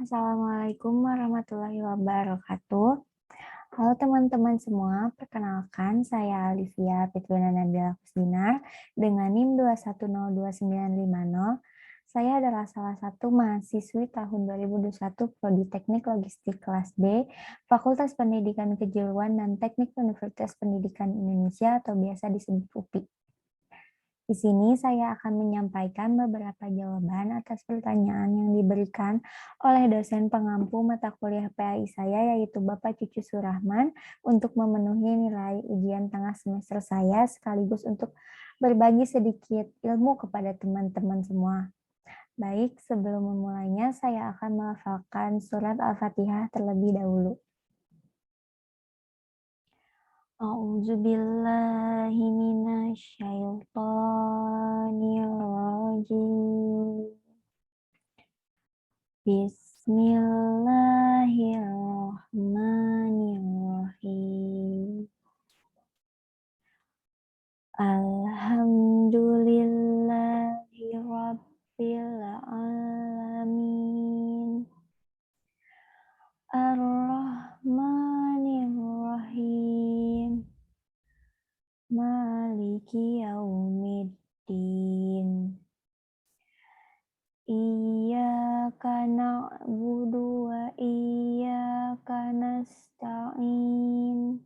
Assalamualaikum warahmatullahi wabarakatuh. Halo teman-teman semua, perkenalkan saya Alivia Fitriana Nabila Kusdinar dengan NIM 2102950. Saya adalah salah satu mahasiswi tahun 2021 Prodi Teknik Logistik kelas B, Fakultas Pendidikan Kejuruan dan Teknik Universitas Pendidikan Indonesia atau biasa disebut UPI. Di sini saya akan menyampaikan beberapa jawaban atas pertanyaan yang diberikan oleh dosen pengampu mata kuliah PAI saya, yaitu Bapak Cucu Surahman, untuk memenuhi nilai ujian tengah semester saya, sekaligus untuk berbagi sedikit ilmu kepada teman-teman semua. Baik, sebelum memulainya, saya akan melafalkan surat Al-Fatihah terlebih dahulu. A'udzubillahi minasyaitonirrajim. Bismillahirrahmanirrahim. Alhamdulillahi rabbil alamin. Ar-Rahmanir-Rahim. Maliki yaumiddin. Iyyaka na'budu wa iyyaka nasta'in.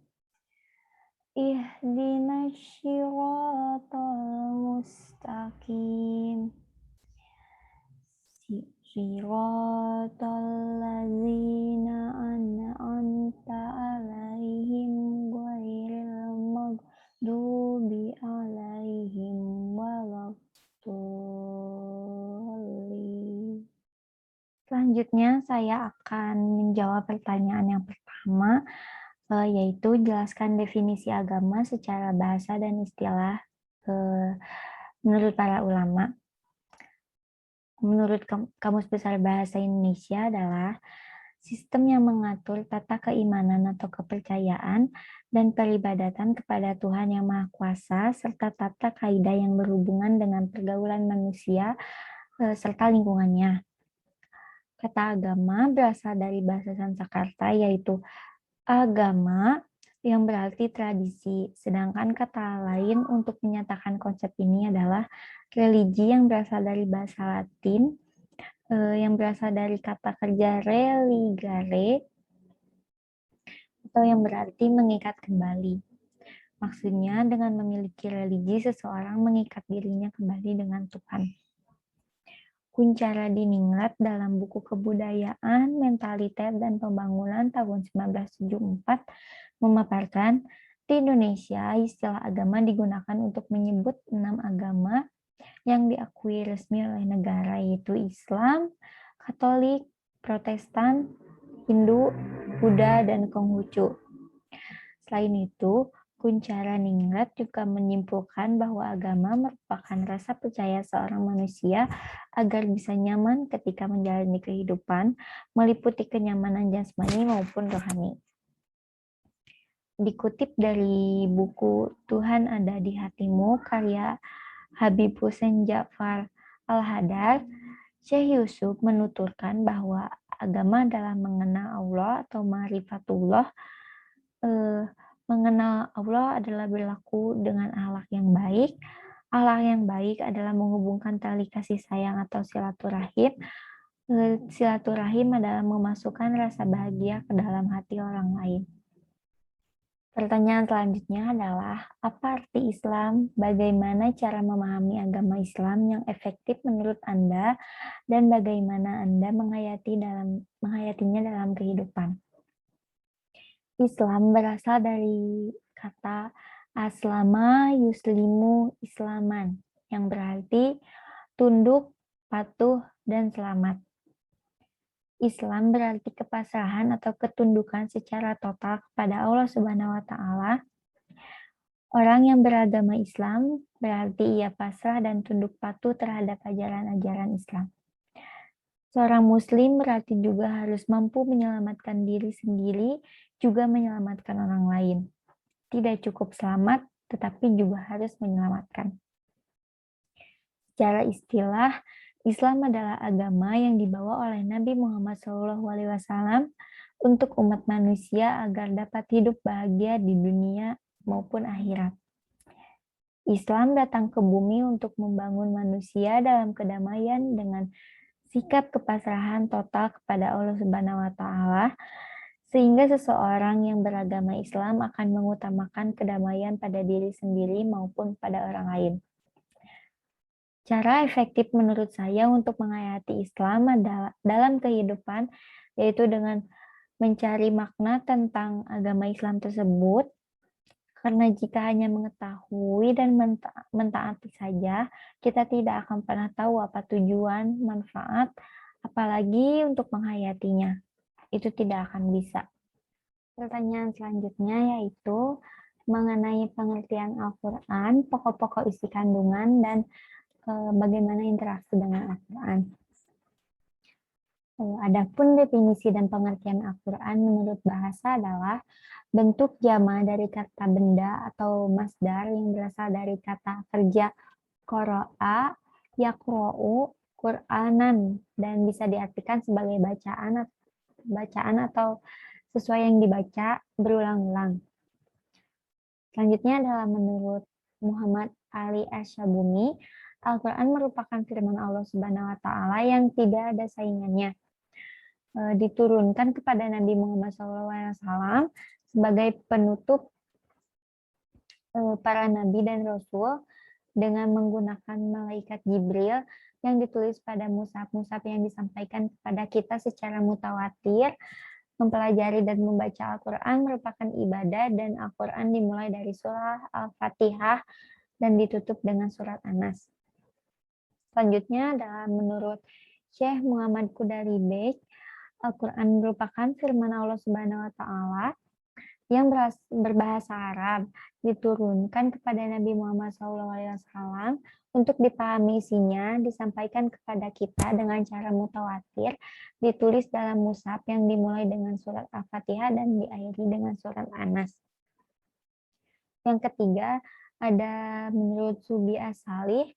Ihdinas siratal mustaqim. Siratal ladzina an'amta 'alaihim ghairil maghdubi 'alaihim waladdallin. Selanjutnya saya akan menjawab pertanyaan yang pertama, yaitu jelaskan definisi agama secara bahasa dan istilah menurut para ulama. Menurut Kamus Besar Bahasa Indonesia adalah sistem yang mengatur tata keimanan atau kepercayaan dan peribadatan kepada Tuhan Yang Maha Kuasa, serta tata kaidah yang berhubungan dengan pergaulan manusia serta lingkungannya. Kata agama berasal dari bahasa Sanskerta, yaitu agama, yang berarti tradisi. Sedangkan kata lain untuk menyatakan konsep ini adalah religi, yang berasal dari bahasa Latin, yang berasal dari kata kerja religare, atau yang berarti mengikat kembali. Maksudnya dengan memiliki religi, seseorang mengikat dirinya kembali dengan Tuhan. Kunchara Diningrat dalam buku Kebudayaan, Mentalitas, dan Pembangunan tahun 1974 memaparkan, di Indonesia istilah agama digunakan untuk menyebut 6 agama yang diakui resmi oleh negara, yaitu Islam, Katolik, Protestan, Hindu, Buddha, dan Konghucu. Selain itu, Kunchara Ningrat juga menyimpulkan bahwa agama merupakan rasa percaya seorang manusia agar bisa nyaman ketika menjalani kehidupan, meliputi kenyamanan jasmani maupun rohani. Dikutip dari buku Tuhan Ada di Hatimu, karya Habib Hussein Ja'far Al-Hadar, Syekh Yusuf menuturkan bahwa agama adalah mengenal Allah atau ma'rifatullah. Mengenal Allah adalah berlaku dengan akhlak yang baik. Akhlak yang baik adalah menghubungkan tali kasih sayang atau silaturahim. Silaturahim adalah memasukkan rasa bahagia ke dalam hati orang lain. Pertanyaan selanjutnya adalah, apa arti Islam? Bagaimana cara memahami agama Islam yang efektif menurut Anda? Dan bagaimana Anda menghayatinya dalam kehidupan? Islam berasal dari kata aslama yuslimu islaman, yang berarti tunduk, patuh, dan selamat. Islam berarti kepasrahan atau ketundukan secara total kepada Allah Subhanahu wa Ta'ala. Orang yang beragama Islam berarti ia pasrah dan tunduk patuh terhadap ajaran-ajaran Islam. Seorang Muslim berarti juga harus mampu menyelamatkan diri sendiri, juga menyelamatkan orang lain. Tidak cukup selamat, tetapi juga harus menyelamatkan. Secara istilah, Islam adalah agama yang dibawa oleh Nabi Muhammad SAW untuk umat manusia agar dapat hidup bahagia di dunia maupun akhirat. Islam datang ke bumi untuk membangun manusia dalam kedamaian dengan sikap kepasrahan total kepada Allah Subhanahu wa taala, sehingga seseorang yang beragama Islam akan mengutamakan kedamaian pada diri sendiri maupun pada orang lain. Cara efektif menurut saya untuk menghayati Islam adalah dalam kehidupan, yaitu dengan mencari makna tentang agama Islam tersebut, karena jika hanya mengetahui dan mentaati saja, kita tidak akan pernah tahu apa tujuan, manfaat, apalagi untuk menghayatinya. Itu tidak akan bisa. Pertanyaan selanjutnya yaitu mengenai pengertian Al-Quran, pokok-pokok isi kandungan, dan bagaimana interaksi dengan Al-Quran. Adapun definisi dan pengertian Al-Quran menurut bahasa adalah bentuk jama dari kata benda atau masdar yang berasal dari kata kerja qara'a, yaqra'u, Qur'anan, dan bisa diartikan sebagai bacaan atau sesuai yang dibaca berulang-ulang. Selanjutnya adalah menurut Muhammad Ali Asyabuni, Al-Quran merupakan firman Allah Subhanahu wa taala yang tidak ada saingannya. Diturunkan kepada Nabi Muhammad SAW sebagai penutup para nabi dan rasul dengan menggunakan malaikat Jibril yang ditulis pada mushaf-mushaf yang disampaikan kepada kita secara mutawatir. Mempelajari dan membaca Al-Quran merupakan ibadah, dan Al-Quran dimulai dari surah Al-Fatihah dan ditutup dengan surat An-Nas. Selanjutnya adalah menurut Syekh Muhammad Qudari Beg, Al-Quran merupakan firman Allah Subhanahu wa taala yang berbahasa Arab, diturunkan kepada Nabi Muhammad SAW untuk dipahami isinya, disampaikan kepada kita dengan cara mutawatir, ditulis dalam mushaf yang dimulai dengan surat Al-Fatihah dan diakhiri dengan surat An-Nas. Yang ketiga, ada menurut Subi Asalih.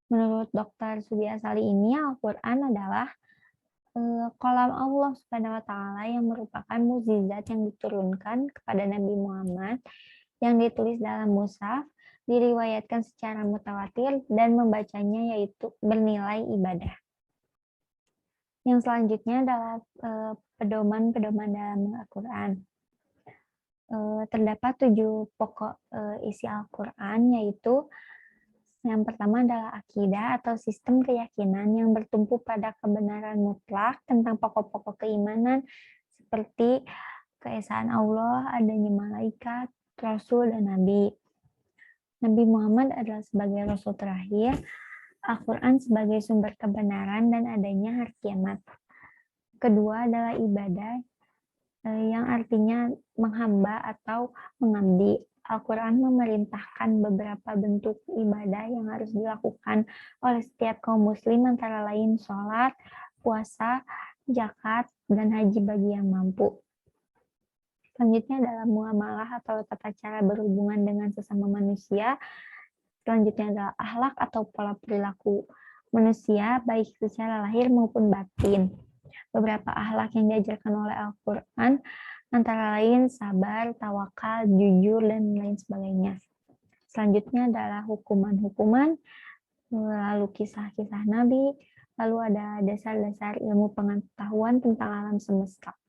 Menurut Dr. Subi Asalih ini, Al-Quran adalah kalam Allah Subhanahu wa taala yang merupakan mukjizat yang diturunkan kepada Nabi Muhammad yang ditulis dalam mushaf, diriwayatkan secara mutawatir, dan membacanya yaitu bernilai ibadah. Yang selanjutnya adalah pedoman-pedoman dalam Al-Quran. Terdapat 7 pokok isi Al-Quran, yaitu yang pertama adalah akidah atau sistem keyakinan yang bertumpu pada kebenaran mutlak tentang pokok-pokok keimanan seperti keesaan Allah, adanya malaikat, rasul, dan nabi. Nabi Muhammad adalah sebagai rasul terakhir, Al-Quran sebagai sumber kebenaran, dan adanya hari kiamat. Kedua adalah ibadah yang artinya menghamba atau mengabdi. Al-Quran memerintahkan beberapa bentuk ibadah yang harus dilakukan oleh setiap kaum muslim, antara lain sholat, puasa, zakat, dan haji bagi yang mampu. Selanjutnya adalah muamalah atau tata cara berhubungan dengan sesama manusia. Selanjutnya adalah akhlak atau pola perilaku manusia, baik secara lahir maupun batin. Beberapa akhlak yang diajarkan oleh Al-Quran antara lain sabar, tawakal, jujur, dan lain sebagainya. Selanjutnya adalah hukuman-hukuman, lalu kisah-kisah Nabi, lalu ada dasar-dasar ilmu pengetahuan tentang alam semesta.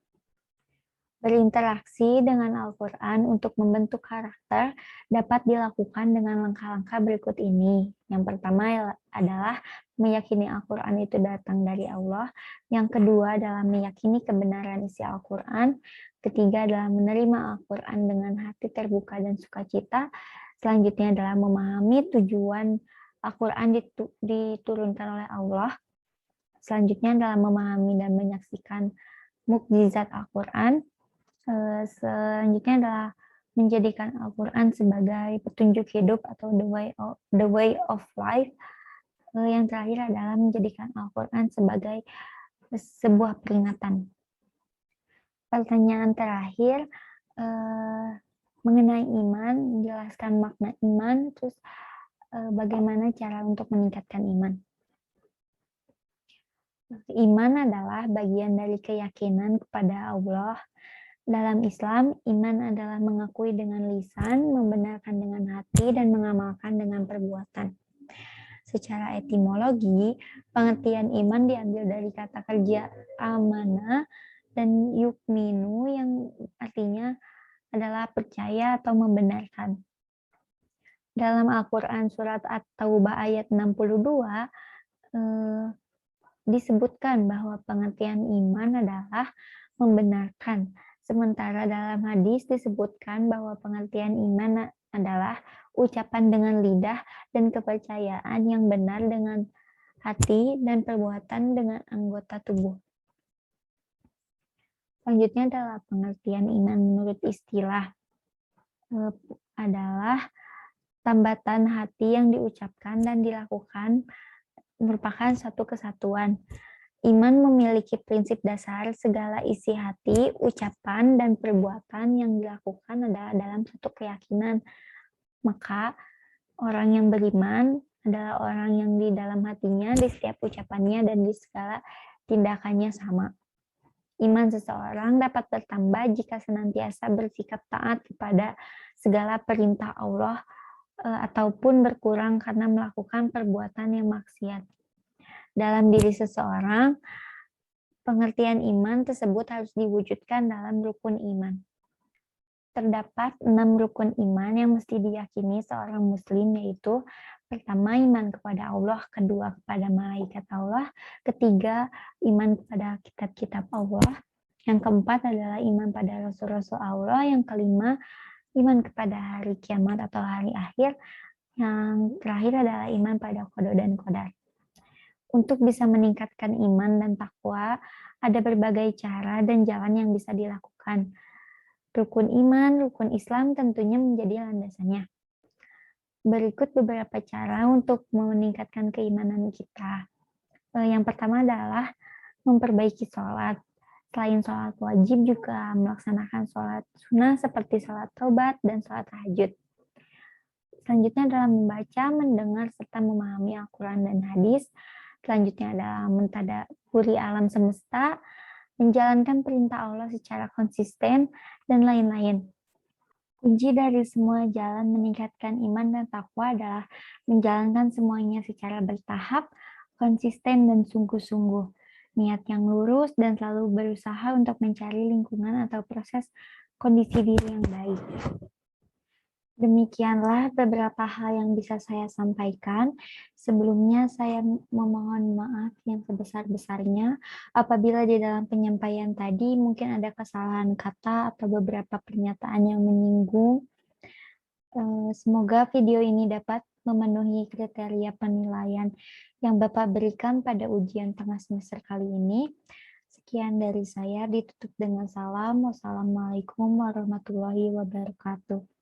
Berinteraksi dengan Al-Quran untuk membentuk karakter dapat dilakukan dengan langkah-langkah berikut ini. Yang pertama adalah meyakini Al-Quran itu datang dari Allah. Yang kedua adalah meyakini kebenaran isi Al-Quran. Ketiga adalah menerima Al-Quran dengan hati terbuka dan sukacita. Selanjutnya adalah memahami tujuan Al-Quran diturunkan oleh Allah. Selanjutnya adalah memahami dan menyaksikan mukjizat Al-Quran. Selanjutnya adalah menjadikan Al-Quran sebagai petunjuk hidup atau the way of life. Yang terakhir adalah menjadikan Al-Quran sebagai sebuah peringatan. Pertanyaan terakhir mengenai iman, menjelaskan makna iman, terus bagaimana cara untuk meningkatkan iman. Iman adalah bagian dari keyakinan kepada Allah. Dalam Islam, iman adalah mengakui dengan lisan, membenarkan dengan hati, dan mengamalkan dengan perbuatan. Secara etimologi, pengertian iman diambil dari kata kerja amana dan yukminu yang artinya adalah percaya atau membenarkan. Dalam Al-Quran surat At-Taubah ayat 62, disebutkan bahwa pengertian iman adalah membenarkan. Sementara dalam hadis disebutkan bahwa pengertian iman adalah ucapan dengan lidah dan kepercayaan yang benar dengan hati dan perbuatan dengan anggota tubuh. Selanjutnya adalah pengertian iman menurut istilah adalah tambatan hati yang diucapkan dan dilakukan merupakan satu kesatuan. Iman memiliki prinsip dasar segala isi hati, ucapan, dan perbuatan yang dilakukan adalah dalam satu keyakinan. Maka orang yang beriman adalah orang yang di dalam hatinya, di setiap ucapannya, dan di segala tindakannya sama. Iman seseorang dapat bertambah jika senantiasa bersikap taat kepada segala perintah Allah ataupun berkurang karena melakukan perbuatan yang maksiat. Dalam diri seseorang, pengertian iman tersebut harus diwujudkan dalam rukun iman. Terdapat 6 rukun iman yang mesti diyakini seorang muslim, yaitu pertama, iman kepada Allah, kedua, kepada malaikat Allah, ketiga, iman kepada kitab-kitab Allah, yang keempat adalah iman pada rasul-rasul Allah, yang kelima, iman kepada hari kiamat atau hari akhir, yang terakhir adalah iman pada qada dan qadar. Untuk bisa meningkatkan iman dan takwa, ada berbagai cara dan jalan yang bisa dilakukan. Rukun iman, rukun Islam tentunya menjadi landasannya. Berikut beberapa cara untuk meningkatkan keimanan kita. Yang pertama adalah memperbaiki sholat. Selain sholat wajib, juga melaksanakan sholat sunnah seperti sholat taubat dan sholat tahajud. Selanjutnya adalah membaca, mendengar, serta memahami Al-Quran dan hadis. Selanjutnya adalah mentadabburi alam semesta, menjalankan perintah Allah secara konsisten, dan lain-lain. Kunci dari semua jalan meningkatkan iman dan takwa adalah menjalankan semuanya secara bertahap, konsisten, dan sungguh-sungguh. Niat yang lurus dan selalu berusaha untuk mencari lingkungan atau proses kondisi diri yang baik. Demikianlah beberapa hal yang bisa saya sampaikan. Sebelumnya saya memohon maaf yang sebesar-besarnya apabila di dalam penyampaian tadi mungkin ada kesalahan kata atau beberapa pernyataan yang menyinggung. Semoga video ini dapat memenuhi kriteria penilaian yang Bapak berikan pada ujian tengah semester kali ini. Sekian dari saya, ditutup dengan salam. Wassalamualaikum warahmatullahi wabarakatuh.